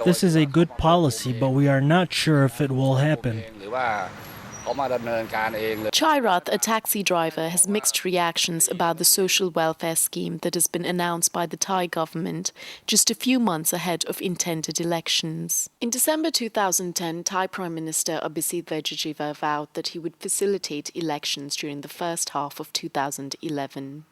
This is a good policy, but we are not sure if it will happen. Chairath, a taxi driver, has mixed reactions about the social welfare scheme that has been announced by the Thai government just a few months ahead of intended elections. In December 2010, Thai Prime Minister Abhisit Vejjajiva vowed that he would facilitate elections during the first half of 2011.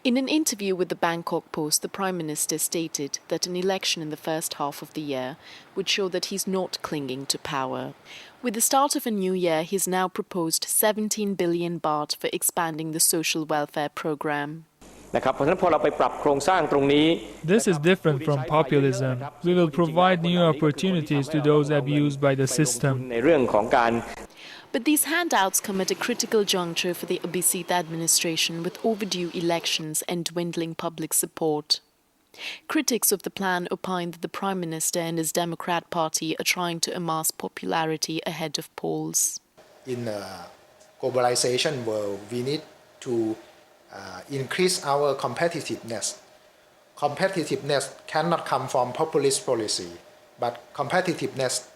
In an interview with the Bangkok Post, the Prime Minister stated that an election in the first half of the year would show that he's not clinging to power. With the start of a new year, he's now proposed 17 billion baht for expanding the social welfare program. This is different from populism. We will provide new opportunities to those abused by the system. But these handouts come at a critical juncture for the Abhisit administration, with overdue elections and dwindling public support. Critics of the plan opine that the Prime Minister and his Democrat Party are trying to amass popularity ahead of polls. In a globalization world, we need to increase our competitiveness. Competitiveness cannot come from populist policy, but competitiveness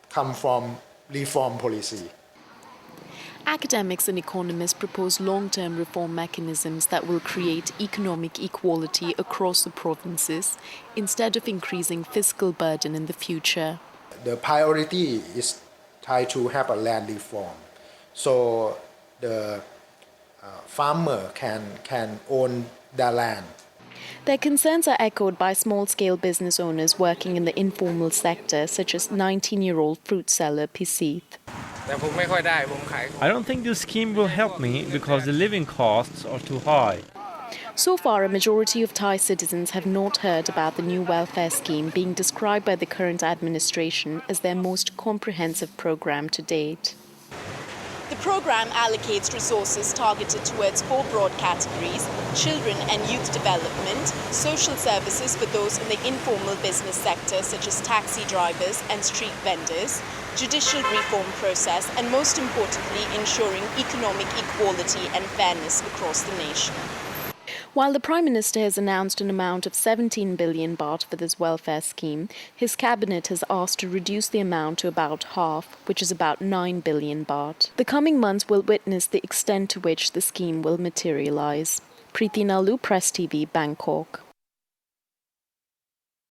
comes from reform policy. Academics and economists propose long-term reform mechanisms that will create economic equality across the provinces instead of increasing fiscal burden in the future. The priority is try to have a land reform, so the farmer can own their land. Their concerns are echoed by small-scale business owners working in the informal sector, such as 19-year-old fruit seller Pisit. I don't think this scheme will help me because the living costs are too high. So far, a majority of Thai citizens have not heard about the new welfare scheme being described by the current administration as their most comprehensive program to date. The program allocates resources targeted towards 4 broad categories: children and youth development, social services for those in the informal business sector such as taxi drivers and street vendors, judicial reform process, and most importantly, ensuring economic equality and fairness across the nation. While the Prime Minister has announced an amount of 17 billion baht for this welfare scheme, his cabinet has asked to reduce the amount to about half, which is about 9 billion baht. The coming months will witness the extent to which the scheme will materialize. Preeti Nalu, Press TV, Bangkok.